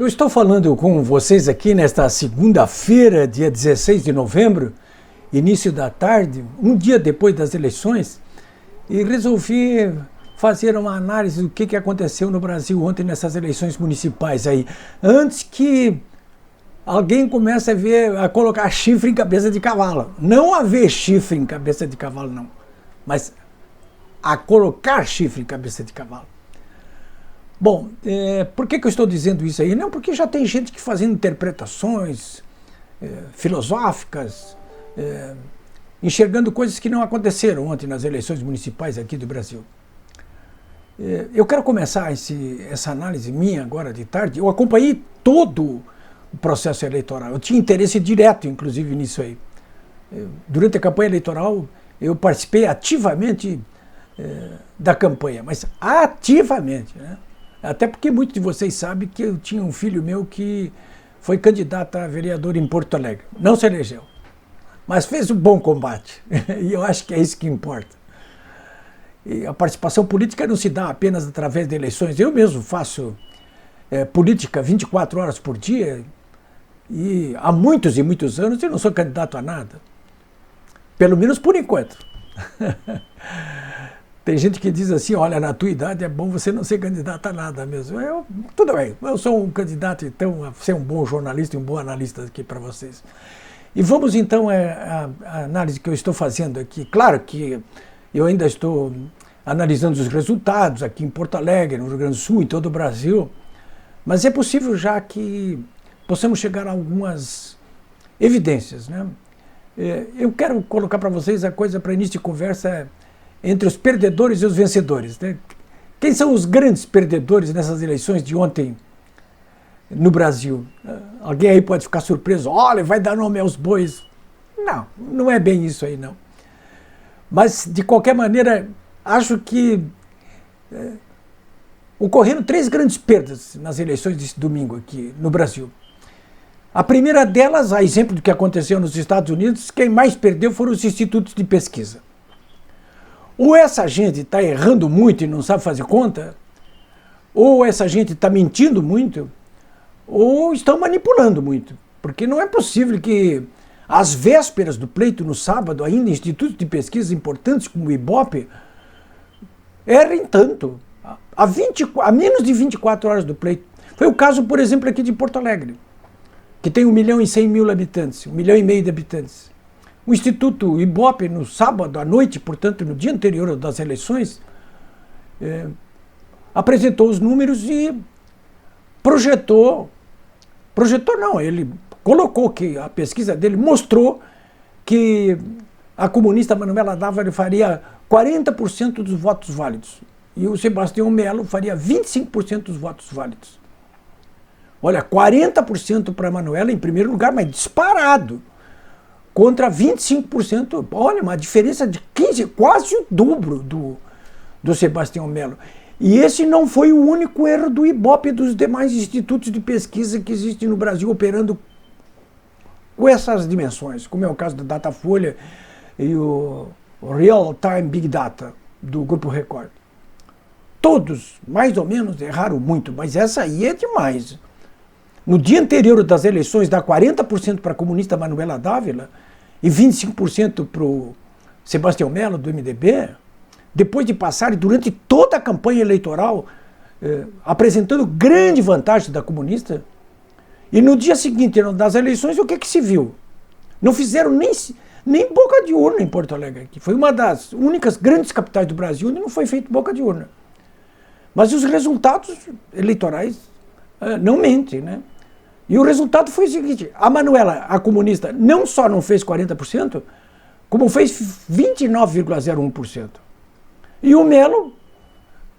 Eu estou falando com vocês aqui nesta segunda-feira, dia 16 de novembro, início da tarde, um dia depois das eleições, e resolvi fazer uma análise do que aconteceu no Brasil ontem nessas eleições municipais aí, antes que alguém comece a colocar chifre em cabeça de cavalo. Não haver chifre em cabeça de cavalo, não, mas a colocar chifre em cabeça de cavalo. Bom, por que eu estou dizendo isso aí? Não, porque já tem gente que fazendo interpretações filosóficas, enxergando coisas que não aconteceram ontem nas eleições municipais aqui do Brasil. Eu quero começar essa análise minha agora de tarde. Eu acompanhei todo o processo eleitoral. Eu tinha interesse direto, inclusive, nisso aí. Durante a campanha eleitoral, eu participei ativamente da campanha, mas ativamente, né? Até porque muitos de vocês sabem que eu tinha um filho meu que foi candidato a vereador em Porto Alegre. Não se elegeu, mas fez um bom combate. E eu acho que é isso que importa. E a participação política não se dá apenas através de eleições. Eu mesmo faço política 24 horas por dia e há muitos e muitos anos eu não sou candidato a nada. Pelo menos por enquanto. Tem gente que diz assim, olha, na tua idade é bom você não ser candidato a nada mesmo. Tudo bem, eu sou um candidato então a ser um bom jornalista e um bom analista aqui para vocês. E vamos então a análise que eu estou fazendo aqui. Claro que eu ainda estou analisando os resultados aqui em Porto Alegre, no Rio Grande do Sul, em todo o Brasil, mas é possível já que possamos chegar a algumas evidências, né? Eu quero colocar para vocês a coisa para início de conversa entre os perdedores e os vencedores, né? Quem são os grandes perdedores nessas eleições de ontem no Brasil? Alguém aí pode ficar surpreso, olha, vai dar nome aos bois. Não, não é bem isso aí, não. Mas, de qualquer maneira, acho que ocorreram três grandes perdas nas eleições desse domingo aqui no Brasil. A primeira delas, a exemplo do que aconteceu nos Estados Unidos, quem mais perdeu foram os institutos de pesquisa. Ou essa gente está errando muito e não sabe fazer conta, ou essa gente está mentindo muito, ou estão manipulando muito. Porque não é possível que, às vésperas do pleito, no sábado, ainda institutos de pesquisa importantes como o IBOPE errem tanto, a menos de 24 horas do pleito. Foi o caso, por exemplo, aqui de Porto Alegre, que tem 1.100.000 habitantes, 1,5 milhão de habitantes. O Instituto IBOPE, no sábado à noite, portanto, no dia anterior das eleições, apresentou os números e ele colocou que a pesquisa dele mostrou que a comunista Manuela Dávila faria 40% dos votos válidos e o Sebastião Melo faria 25% dos votos válidos. Olha, 40% para a Manuela em primeiro lugar, mas disparado, contra 25%, olha, uma diferença de 15%, quase o dobro do Sebastião Melo. E esse não foi o único erro do IBOPE e dos demais institutos de pesquisa que existem no Brasil operando com essas dimensões, como é o caso da Datafolha e o Real Time Big Data do Grupo Record. Todos, mais ou menos, erraram muito, mas essa aí é demais. No dia anterior das eleições, dá 40% para a comunista Manuela Dávila e 25% para o Sebastião Melo, do MDB, depois de passarem durante toda a campanha eleitoral apresentando grande vantagem da comunista, e no dia seguinte das eleições, o que se viu? Não fizeram nem boca de urna em Porto Alegre, que foi uma das únicas grandes capitais do Brasil onde não foi feito boca de urna. Mas os resultados eleitorais não mentem, né? E o resultado foi o seguinte, a Manuela, a comunista, não só não fez 40%, como fez 29,01%. E o Melo,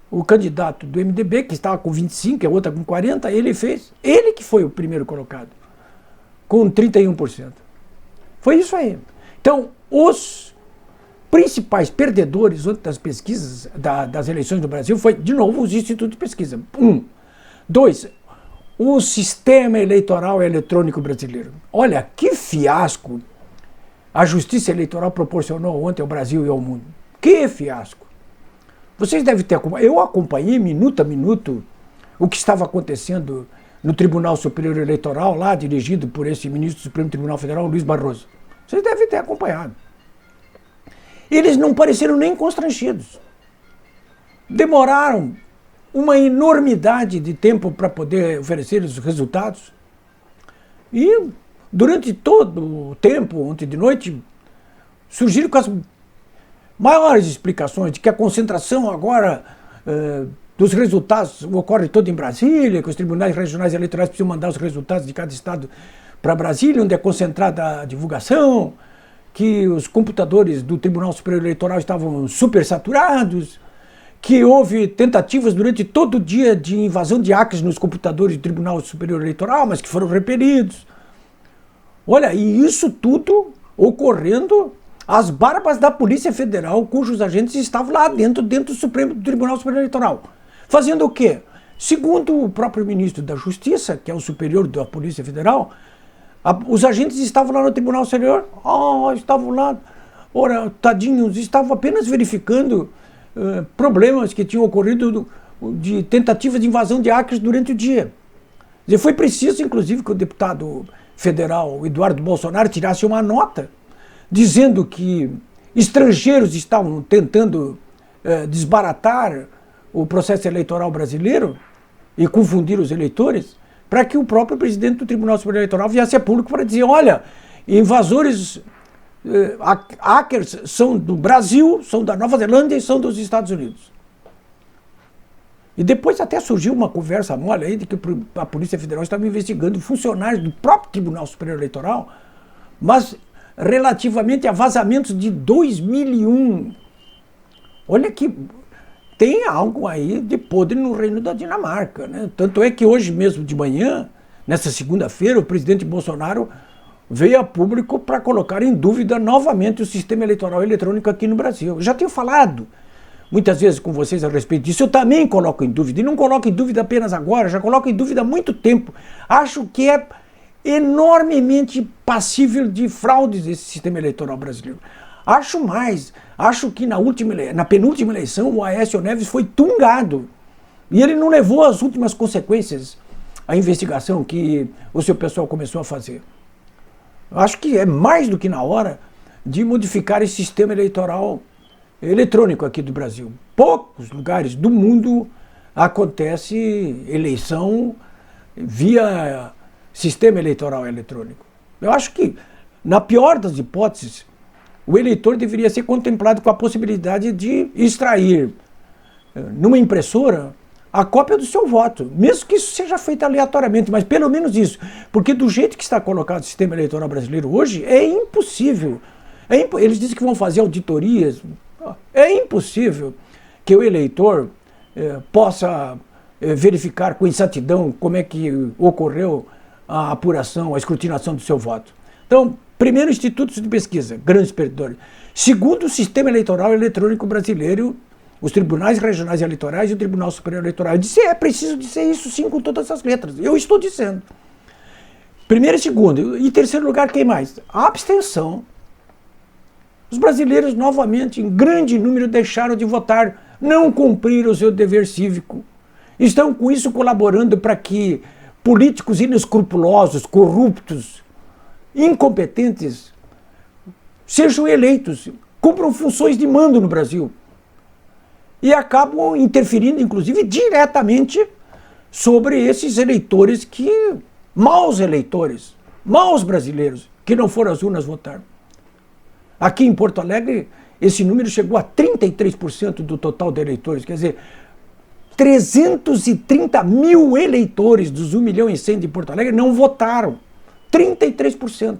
o candidato do MDB, que estava com 25%, a outra com 40%, ele que foi o primeiro colocado, com 31%. Foi isso aí. Então, os principais perdedores das pesquisas, das eleições do Brasil, foi, de novo, os institutos de pesquisa. 2, o sistema eleitoral eletrônico brasileiro. Olha, que fiasco a justiça eleitoral proporcionou ontem ao Brasil e ao mundo. Que fiasco. Vocês devem ter acompanhado. Eu acompanhei minuto a minuto o que estava acontecendo no Tribunal Superior Eleitoral, lá dirigido por esse ministro do Supremo Tribunal Federal, Luiz Barroso. Vocês devem ter acompanhado. Eles não pareceram nem constrangidos. Demoraram uma enormidade de tempo para poder oferecer os resultados. E durante todo o tempo, ontem de noite, surgiram com as maiores explicações de que a concentração agora dos resultados ocorre toda em Brasília, que os tribunais regionais eleitorais precisam mandar os resultados de cada estado para Brasília, onde é concentrada a divulgação, que os computadores do Tribunal Superior Eleitoral estavam supersaturados, que houve tentativas durante todo o dia de invasão de hackers nos computadores do Tribunal Superior Eleitoral, mas que foram repelidos. Olha, e isso tudo ocorrendo às barbas da Polícia Federal, cujos agentes estavam lá dentro do Supremo Tribunal Superior Eleitoral. Fazendo o quê? Segundo o próprio ministro da Justiça, que é o superior da Polícia Federal, os agentes estavam lá no Tribunal Superior, estavam lá, ora, tadinhos, estavam apenas verificando problemas que tinham ocorrido de tentativa de invasão de hackers durante o dia. E foi preciso, inclusive, que o deputado federal Eduardo Bolsonaro tirasse uma nota dizendo que estrangeiros estavam tentando desbaratar o processo eleitoral brasileiro e confundir os eleitores, para que o próprio presidente do Tribunal Superior Eleitoral viesse a público para dizer, olha, invasores, hackers são do Brasil, são da Nova Zelândia e são dos Estados Unidos. E depois até surgiu uma conversa mole aí de que a Polícia Federal estava investigando funcionários do próprio Tribunal Superior Eleitoral, mas relativamente a vazamentos de 2001. Olha que tem algo aí de podre no reino da Dinamarca, né? Tanto é que hoje mesmo de manhã, nessa segunda-feira, o presidente Bolsonaro veio a público para colocar em dúvida novamente o sistema eleitoral eletrônico aqui no Brasil. Eu já tenho falado muitas vezes com vocês a respeito disso, eu também coloco em dúvida, e não coloco em dúvida apenas agora, já coloco em dúvida há muito tempo. Acho que é enormemente passível de fraudes esse sistema eleitoral brasileiro. Acho mais, acho que na penúltima eleição o Aécio Neves foi tungado e ele não levou as últimas consequências à investigação que o seu pessoal começou a fazer. Acho que é mais do que na hora de modificar esse sistema eleitoral eletrônico aqui do Brasil. Poucos lugares do mundo acontece eleição via sistema eleitoral eletrônico. Eu acho que, na pior das hipóteses, o eleitor deveria ser contemplado com a possibilidade de extrair numa impressora a cópia do seu voto, mesmo que isso seja feito aleatoriamente, mas pelo menos isso, porque do jeito que está colocado o sistema eleitoral brasileiro hoje, é impossível. Eles dizem que vão fazer auditorias, é impossível que o eleitor possa verificar com exatidão como é que ocorreu a apuração, a escrutinação do seu voto. Então, primeiro, institutos de pesquisa, grandes perdedores. Segundo, o sistema eleitoral eletrônico brasileiro, os tribunais regionais eleitorais e o Tribunal Superior Eleitoral. Eu disse, é preciso dizer isso sim com todas as letras. Eu estou dizendo. Primeiro e segundo. E terceiro lugar, quem mais? A abstenção. Os brasileiros, novamente, em grande número, deixaram de votar, não cumpriram o seu dever cívico. Estão com isso colaborando para que políticos inescrupulosos, corruptos, incompetentes, sejam eleitos, cumpram funções de mando no Brasil. E acabam interferindo, inclusive, diretamente sobre esses eleitores maus eleitores, maus brasileiros, que não foram às urnas votar. Aqui em Porto Alegre, esse número chegou a 33% do total de eleitores, quer dizer, 330 mil eleitores dos 1,1 milhão de Porto Alegre não votaram. 33%.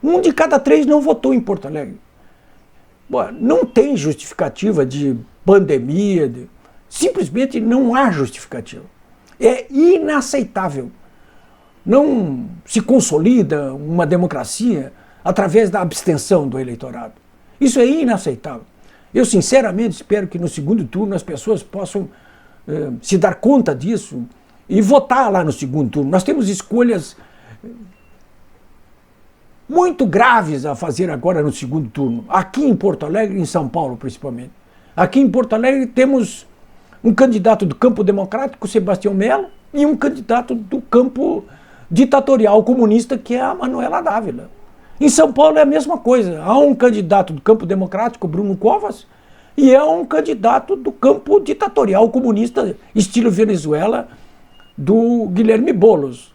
Um de cada 3 não votou em Porto Alegre. Bom, não tem justificativa de pandemia, simplesmente não há justificativa. É inaceitável. Não se consolida uma democracia através da abstenção do eleitorado. Isso é inaceitável. Eu sinceramente espero que no segundo turno as pessoas possam se dar conta disso e votar lá no segundo turno. Nós temos escolhas muito graves a fazer agora no segundo turno, aqui em Porto Alegre e em São Paulo principalmente. Aqui em Porto Alegre temos um candidato do campo democrático, Sebastião Mello, e um candidato do campo ditatorial comunista, que é a Manuela Dávila. Em São Paulo é a mesma coisa. Há um candidato do campo democrático, Bruno Covas, e é um candidato do campo ditatorial comunista, estilo Venezuela, do Guilherme Boulos.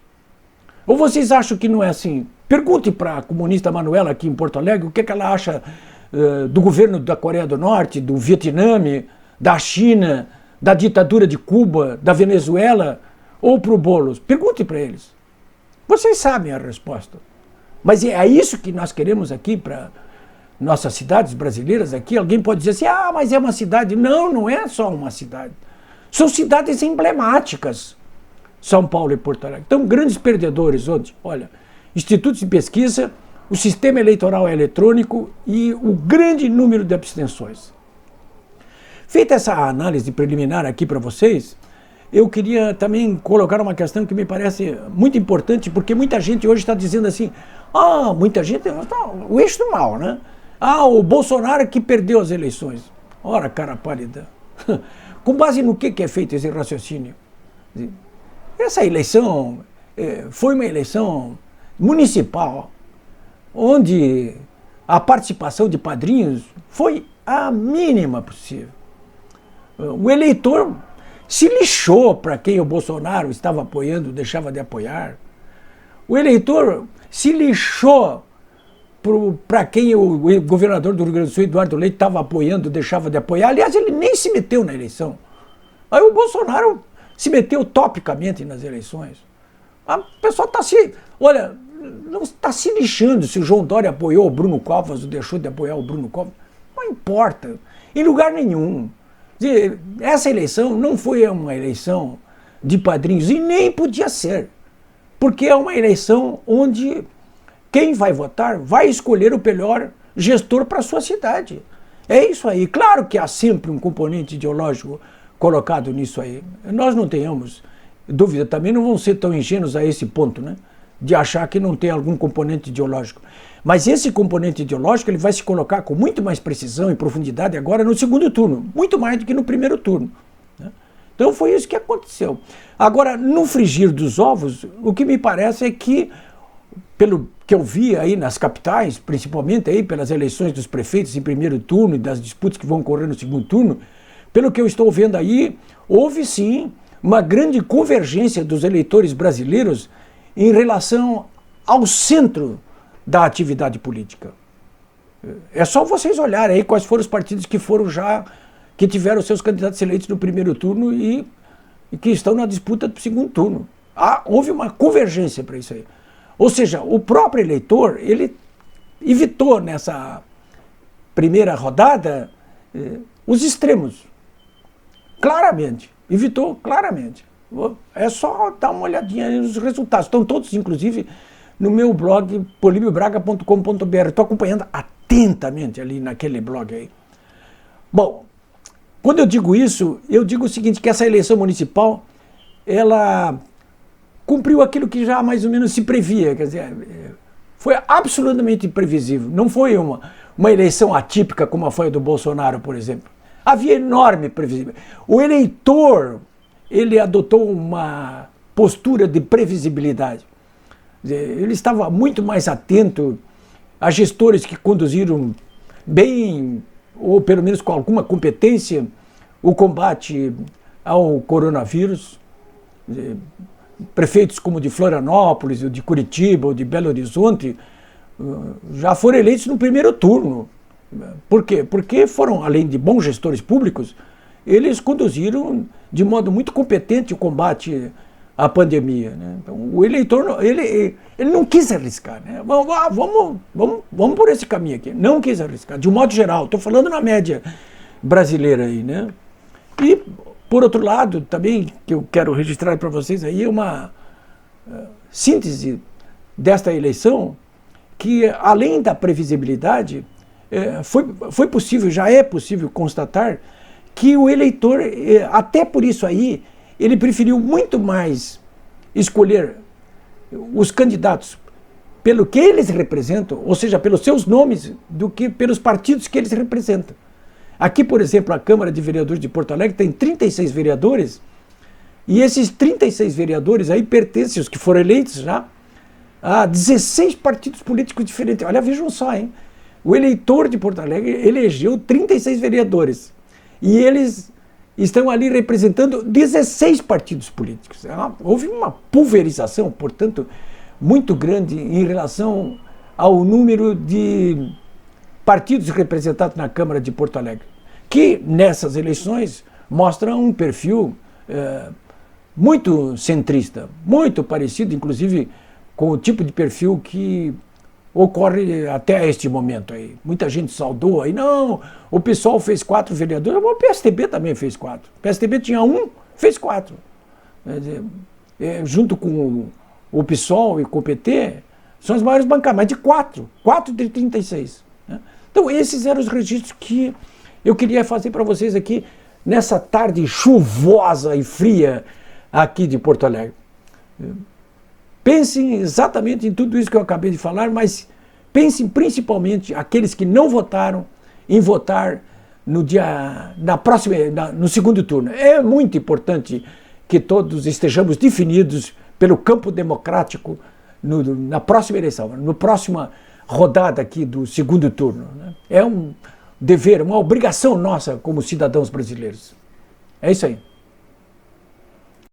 Ou vocês acham que não é assim? Pergunte para a comunista Manuela aqui em Porto Alegre o que ela acha do governo da Coreia do Norte, do Vietnã, da China, da ditadura de Cuba, da Venezuela, ou para o Boulos. Pergunte para eles. Vocês sabem a resposta. Mas é isso que nós queremos aqui para nossas cidades brasileiras aqui. Alguém pode dizer assim, ah, mas é uma cidade. Não, não é só uma cidade. São cidades emblemáticas, São Paulo e Porto Alegre. Então, grandes perdedores, onde? Olha, institutos de pesquisa, o sistema eleitoral é eletrônico e o grande número de abstenções. Feita essa análise preliminar aqui para vocês, eu queria também colocar uma questão que me parece muito importante, porque muita gente hoje está dizendo assim, muita gente, o eixo do mal, né? O Bolsonaro que perdeu as eleições. Ora, cara pálida, com base no que é feito esse raciocínio? Essa eleição foi uma eleição municipal, onde a participação de padrinhos foi a mínima possível. O eleitor se lixou para quem o Bolsonaro estava apoiando, deixava de apoiar. O eleitor se lixou para quem o governador do Rio Grande do Sul, Eduardo Leite, estava apoiando, deixava de apoiar. Aliás, ele nem se meteu na eleição. Aí o Bolsonaro se meteu topicamente nas eleições. A pessoa está se... Olha, não está se lixando se o João Dória apoiou o Bruno Covas ou deixou de apoiar o Bruno Covas. Não importa. Em lugar nenhum. Essa eleição não foi uma eleição de padrinhos e nem podia ser, porque é uma eleição onde quem vai votar vai escolher o melhor gestor para a sua cidade. É isso aí. Claro que há sempre um componente ideológico colocado nisso aí. Nós não tenhamos dúvida, também não vão ser tão ingênuos a esse ponto, né? De achar que não tem algum componente ideológico. Mas esse componente ideológico ele vai se colocar com muito mais precisão e profundidade agora no segundo turno, muito mais do que no primeiro turno, né? Então foi isso que aconteceu. Agora, no frigir dos ovos, o que me parece é que, pelo que eu vi aí nas capitais, principalmente aí pelas eleições dos prefeitos em primeiro turno e das disputas que vão ocorrer no segundo turno, pelo que eu estou vendo aí, houve sim uma grande convergência dos eleitores brasileiros em relação ao centro da atividade política. É só vocês olharem aí quais foram os partidos que tiveram seus candidatos eleitos no primeiro turno e que estão na disputa do segundo turno. Houve uma convergência para isso aí. Ou seja, o próprio eleitor, ele evitou nessa primeira rodada os extremos. Claramente. Evitou claramente. É só dar uma olhadinha nos resultados. Estão todos, inclusive, no meu blog polibiobraga.com.br. Estou acompanhando atentamente ali naquele blog aí. Bom, quando eu digo isso, eu digo o seguinte, que essa eleição municipal, ela cumpriu aquilo que já mais ou menos se previa. Quer dizer, foi absolutamente imprevisível. Não foi uma eleição atípica como foi a do Bolsonaro, por exemplo. Havia enorme previsibilidade. O eleitor, ele adotou uma postura de previsibilidade. Ele estava muito mais atento a gestores que conduziram bem, ou pelo menos com alguma competência, o combate ao coronavírus. Prefeitos como de Florianópolis, ou de Curitiba, ou de Belo Horizonte, já foram eleitos no primeiro turno. Por quê? Porque foram, além de bons gestores públicos, eles conduziram de modo muito competente o combate à pandemia, né? Então, o eleitor, ele não quis arriscar, né? Vamos por esse caminho aqui. Não quis arriscar, de um modo geral. Estou falando na média brasileira aí, né? E, por outro lado, também, que eu quero registrar para vocês aí, uma síntese desta eleição, que além da previsibilidade, foi possível, já é possível constatar que o eleitor, até por isso aí, ele preferiu muito mais escolher os candidatos pelo que eles representam, ou seja, pelos seus nomes, do que pelos partidos que eles representam. Aqui, por exemplo, a Câmara de Vereadores de Porto Alegre tem 36 vereadores E esses 36 vereadores aí pertencem, os que foram eleitos já, a 16 partidos políticos diferentes. Olha, vejam só, hein? O eleitor de Porto Alegre elegeu 36 vereadores. E eles estão ali representando 16 partidos políticos. Houve uma pulverização, portanto, muito grande em relação ao número de partidos representados na Câmara de Porto Alegre, que nessas eleições mostram um perfil muito centrista, muito parecido, inclusive, com o tipo de perfil que ocorre até este momento aí. Muita gente saudou aí, não, o PSOL fez 4 vereadores, o PSDB também fez 4. O PSDB tinha 1, fez 4. Quer dizer, junto com o PSOL e com o PT, são as maiores bancadas, mas de 4 de 36. Né? Então esses eram os registros que eu queria fazer para vocês aqui, nessa tarde chuvosa e fria aqui de Porto Alegre. Pensem exatamente em tudo isso que eu acabei de falar, mas pensem principalmente aqueles que não votaram em votar no segundo turno. É muito importante que todos estejamos definidos pelo campo democrático na próxima eleição, na próxima rodada aqui do segundo turno. Né? É um dever, uma obrigação nossa como cidadãos brasileiros. É isso aí.